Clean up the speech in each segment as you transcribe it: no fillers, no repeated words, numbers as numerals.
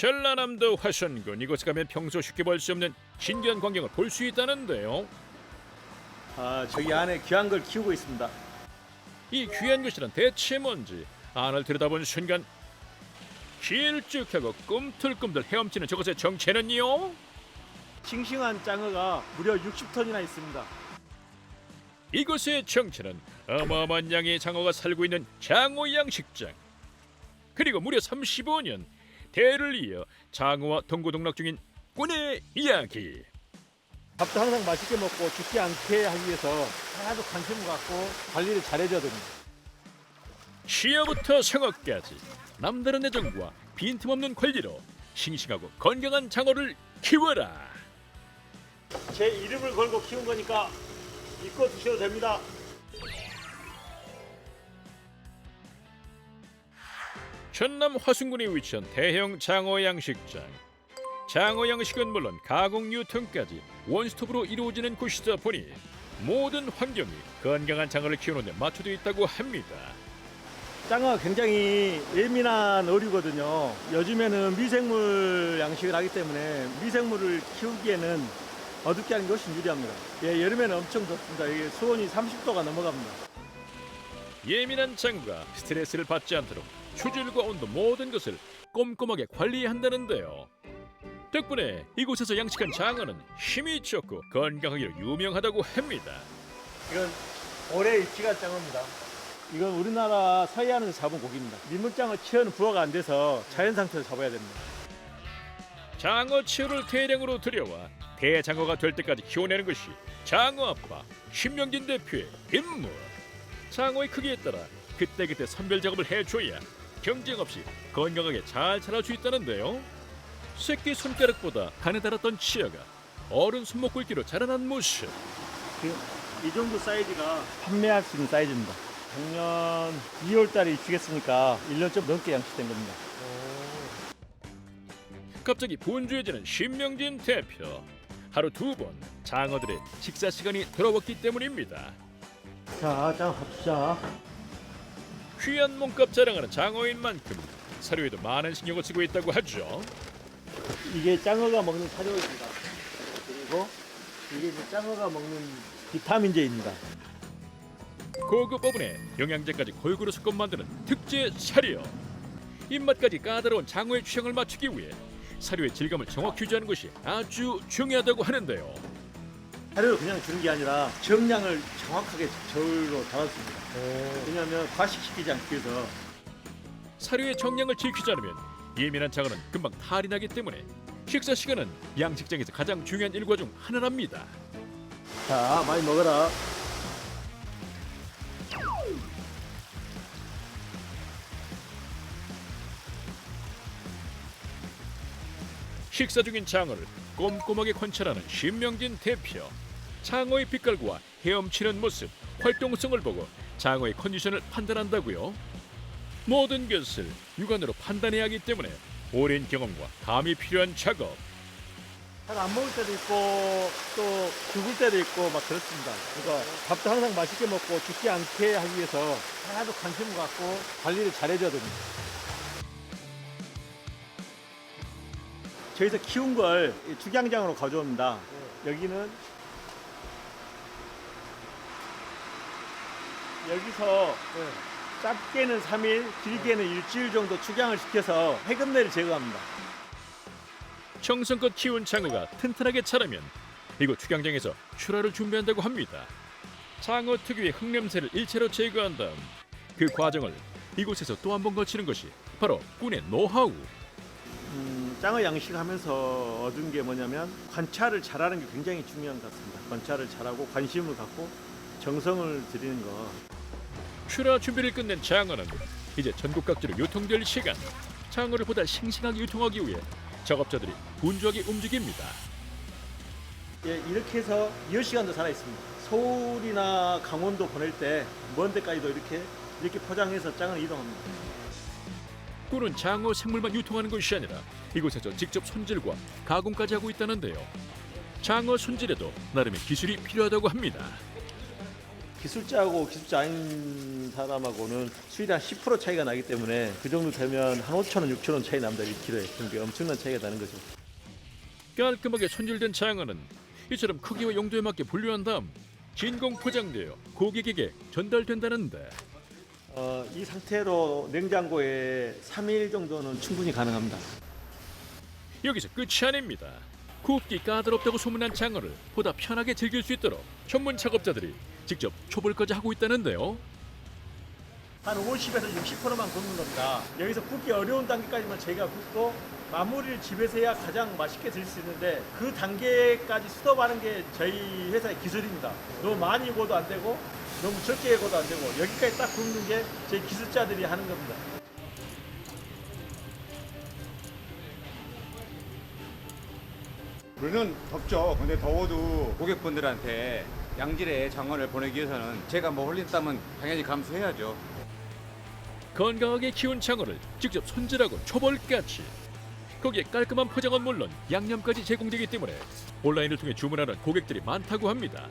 전라남도 화천군, 이곳에 가면 평소 쉽게 볼 수 없는 신기한 광경을 볼 수 있다는데요. 저기 안에 귀한 걸 키우고 있습니다. 이 귀한 것이란 대체 뭔지 안을 들여다본 순간 길쭉하고 꿈틀꿈틀 헤엄치는 저것의 정체는요? 싱싱한 장어가 무려 60톤이나 있습니다. 이곳의 정체는 어마어마한 양의 장어가 살고 있는 장어 양식장. 그리고 무려 35년 대를 이어 장어와 동고동락 중인 꾼의 이야기. 밥도 항상 맛있게 먹고 죽지 않게 하기 위해서 하나도 관심을 갖고 관리를 잘해줘야 됩니다. 시야부터 성어까지 남다른 애정과 빈틈없는 관리로 싱싱하고 건강한 장어를 키워라. 제 이름을 걸고 키운 거니까 믿고 드셔도 됩니다. 전남 화순군에 위치한 대형 장어 양식장. 장어 양식은 물론 가공 유통까지 원스톱으로 이루어지는 곳이다 보니 모든 환경이 건강한 장어를 키우는 데 맞춰져 있다고 합니다. 장어가 굉장히 예민한 어류거든요. 요즘에는 미생물 양식을 하기 때문에 미생물을 키우기에는 어둡게 하는 게 훨씬 유리합니다. 여름에는 엄청 덥습니다. 이게 수온이 30도가 넘어갑니다. 예민한 장어가 스트레스를 받지 않도록 수질과 온도 모든 것을 꼼꼼하게 관리해야 한다는데요. 덕분에 이곳에서 양식한 장어는 힘이 좋고 건강하기로 유명하다고 합니다. 이건 올해 입지간 장어입니다. 이건 우리나라 서해안에서 잡은 고기입니다. 민물장어 치어는 부화가 안 돼서 자연 상태에서 잡아야 됩니다. 장어 치어를 대량으로 들여와 대장어가 될 때까지 키워내는 것이 장어 아빠 신명진 대표의 임무. 장어의 크기에 따라 그때그때 선별 작업을 해줘야 경쟁 없이 건강하게 잘 자랄 수 있다는데요. 새끼 손가락보다 간에 달았던 치어가 어른 손목 굵기로 자라난 모습. 이 정도 사이즈가 판매할 수 있는 사이즈입니다. 작년 2월 달에 입주했으니까 1년 좀 넘게 양식된 겁니다. 갑자기 분주해지는 신명진 대표. 하루 2번 장어들의 식사 시간이 들어왔기 때문입니다. 자, 장어 밥 주자. 귀한 몸값 자랑하는 장어인 만큼 사료에도 많은 신경을 쓰고 있다고 하죠. 이게 장어가 먹는 사료입니다. 그리고 이게 이제 장어가 먹는 비타민제입니다. 고급 오븐에 영양제까지 골고루 섞어 만드는 특제 사료. 입맛까지 까다로운 장어의 취향을 맞추기 위해 사료의 질감을 정확히 유지하는 것이 아주 중요하다고 하는데요. 사료를 그냥 주는 게 아니라 정량을 정확하게 저울로 달았습니다. 왜냐하면 과식시키지 않기 위해서. 사료의 정량을 지키지 않으면 예민한 장어는 금방 탈이 나기 때문에 식사 시간은 양식장에서 가장 중요한 일과 중 하나랍니다. 자, 많이 먹어라. 식사 중인 장어를 꼼꼼하게 관찰하는 신명진 대표. 장어의 빛깔과 헤엄치는 모습, 활동성을 보고 장어의 컨디션을 판단한다고요. 모든 것을 육안으로 판단해야 하기 때문에 오랜 경험과 감이 필요한 작업. 잘 안 먹을 때도 있고 또 죽을 때도 있고 막 그렇습니다. 그러니까 밥도 항상 맛있게 먹고 죽지 않게 하기 위해서 하나도 관심을 갖고 관리를 잘해줘야 됩니다. 저희서 키운 걸 축양장으로 가져옵니다. 여기는 여기서 짧게는 3일, 길게는 일주일 정도 축양을 시켜서 해금내를 제거합니다. 정성껏 키운 장어가 튼튼하게 자라면 이곳 축양장에서 출하를 준비한다고 합니다. 장어 특유의 흙냄새를 일체로 제거한 다음 그 과정을 이곳에서 또 한 번 거치는 것이 바로 꾼의 노하우. 장어 양식하면서 얻은 게 뭐냐면 관찰을 잘하는 게 굉장히 중요한 것 같습니다. 관찰을 잘하고 관심을 갖고 정성을 들이는 거. 출하 준비를 끝낸 장어는 이제 전국 각지로 유통될 시간. 장어를 보다 싱싱하게 유통하기 위해 작업자들이 분주하게 움직입니다. 이렇게 해서 10시간도 살아 있습니다. 서울이나 강원도 보낼 때 먼 데까지도 이렇게 포장해서 장을 이동합니다. 꿀은 장어 생물만 유통하는 것이 아니라 이곳에서 직접 손질과 가공까지 하고 있다는데요. 장어 손질에도 나름의 기술이 필요하다고 합니다. 기술자하고 기술자 아닌 사람하고는 수율이 한 10% 차이가 나기 때문에 그 정도 되면 한 5,000원, 6,000원 차이 납니다. 1kg에. 그게 엄청난 차이가 나는 거죠. 깔끔하게 손질된 장어는 이처럼 크기와 용도에 맞게 분류한 다음 진공 포장되어 고객에게 전달된다는데 이 상태로 냉장고에 3일 정도는 충분히 가능합니다. 여기서 끝이 아닙니다. 굽기 까다롭다고 소문난 장어를 보다 편하게 즐길 수 있도록 전문 작업자들이 직접 초벌까지 하고 있다는데요. 한 50에서 60%만 굽는 겁니다. 여기서 굽기 어려운 단계까지만 저희가 굽고 마무리를 집에서 해야 가장 맛있게 드실 수 있는데 그 단계까지 수업하는 게 저희 회사의 기술입니다. 너무 많이 구워도 안 되고 너무 적게 구워도 안 되고 여기까지 딱 굽는 게 저희 기술자들이 하는 겁니다. 물론 덥죠. 근데 더워도 고객분들한테 양질의 장어를 보내기 위해서는 제가 뭐 흘린다면 당연히 감수해야죠. 건강하게 키운 장어를 직접 손질하고 초벌까지 거기에 깔끔한 포장은 물론 양념까지 제공되기 때문에 온라인을 통해 주문하는 고객들이 많다고 합니다.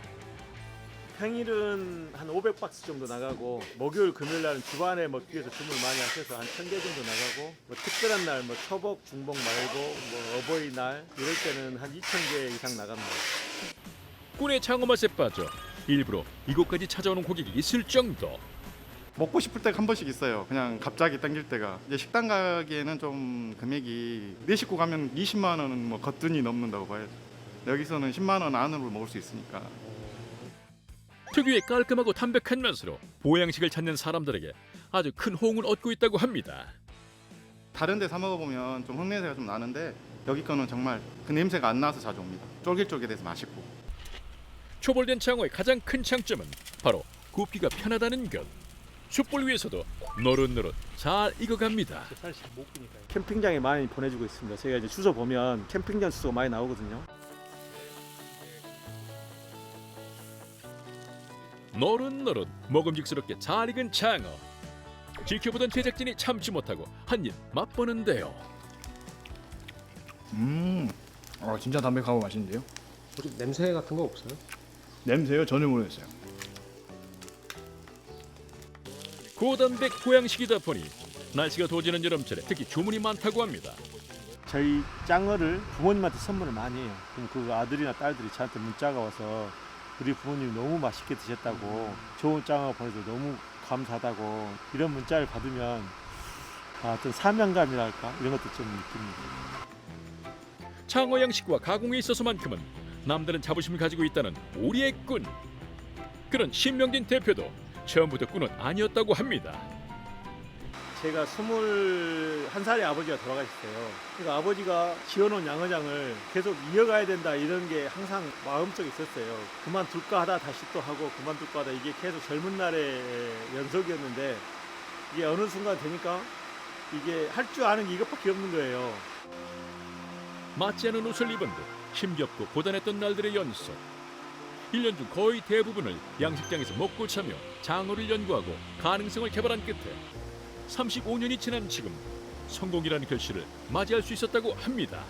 평일은 한 500박스 정도 나가고 목요일 금요일 날은 주반에 먹기 위해서 주문을 많이 하셔서 한 1000개 정도 나가고 뭐 특별한 날 뭐 초복, 중복 말고 뭐 어버이날 이럴 때는 한 2000개 이상 나갑니다. 꾼의 장어 맛에 빠져 일부러 이곳까지 찾아오는 고객이 있을 정도. 먹고 싶을 때가 한 번씩 있어요. 그냥 갑자기 당길 때가. 이제 식당 가기에는 좀 금액이 네 식구 가면 20만 원은 뭐 거뜬히 넘는다고 봐야죠. 여기서는 10만 원 안으로 먹을 수 있으니까. 특유의 깔끔하고 담백한 맛으로 보양식을 찾는 사람들에게 아주 큰 호응을 얻고 있다고 합니다. 다른 데 사 먹어보면 좀 흙냄새가 좀 나는데 여기 거는 정말 그 냄새가 안 나서 자주 옵니다. 쫄깃쫄깃해서 맛있고. 초벌된 장어의 가장 큰 장점은 바로 굽기가 편하다는 것. 숯불 위에서도 노릇노릇 잘 익어갑니다. 캠핑장에 많이 보내주고 있습니다. 저희가 이제 주소 보면 캠핑장 주소가 많이 나오거든요. 노릇노릇 먹음직스럽게 잘 익은 장어. 지켜보던 제작진이 참지 못하고 한 입 맛보는데요. 진짜 담백하고 맛있는데요? 혹시 냄새 같은 거 없어요? 냄새요? 전혀 모르겠어요. 고단백 보양식이다 보니 날씨가 더워지는 여름철에 특히 주문이 많다고 합니다. 저희 짱어를 부모님한테 선물을 많이 해요. 그럼 그 아들이나 딸들이 저한테 문자가 와서 우리 부모님 너무 맛있게 드셨다고 좋은 짱어 보내서 너무 감사하다고 이런 문자를 받으면 어떤 사명감이랄까 이런 것도 좀 느낍니다. 장어 양식과 가공에 있어서만큼은 남다른 자부심을 가지고 있다는 우리의 꾼. 그런 신명진 대표도 처음부터 꾼은 아니었다고 합니다. 제가 21살에 아버지가 돌아가셨어요. 그러니까 아버지가 지어놓은 양어장을 계속 이어가야 된다 이런 게 항상 마음속에 있었어요. 그만둘까 하다 다시 또 하고 그만둘까 하다 이게 계속 젊은 날의 연속이었는데 이게 어느 순간 되니까 이게 할 줄 아는 게 이것밖에 없는 거예요. 맞지 않은 옷을 입은 듯 힘겹고 고단했던 날들의 연속. 1년 중 거의 대부분을 양식장에서 먹고 자며 장어를 연구하고 가능성을 개발한 끝에 35년이 지난 지금 성공이라는 결실을 맞이할 수 있었다고 합니다.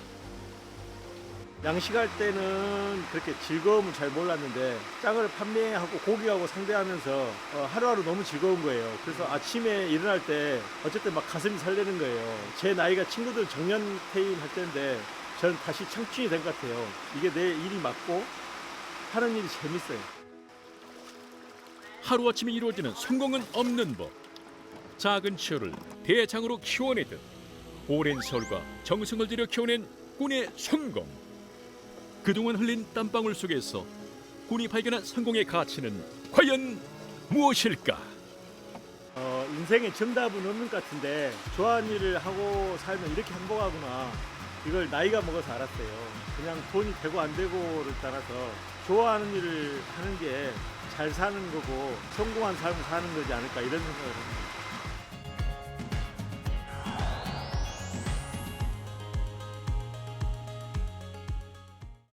양식할 때는 그렇게 즐거움을 잘 몰랐는데 짱어를 판매하고 고객하고 상대하면서 하루하루 너무 즐거운 거예요. 그래서 아침에 일어날 때 어쨌든 막 가슴이 설레는 거예요. 제 나이가 친구들 정년 퇴임할 때인데 저는 다시 청춘이 된 것 같아요. 이게 내 일이 맞고 하는 일이 재밌어요. 하루아침에 이루어지는 성공은 없는 법. 작은 치어를 대장으로 키워내듯 오랜 세월과 정성을 들여 키워낸 꾼의 성공. 그동안 흘린 땀방울 속에서 꾼이 발견한 성공의 가치는 과연 무엇일까? 인생에 정답은 없는 것 같은데 좋아하는 일을 하고 살면 이렇게 행복하구나. 이걸 나이가 먹어서 알았어요. 그냥 돈이 되고 안 되고를 따라서 좋아하는 일을 하는 게 잘 사는 거고 성공한 삶을 사는 거지 않을까 이런 생각을 합니다.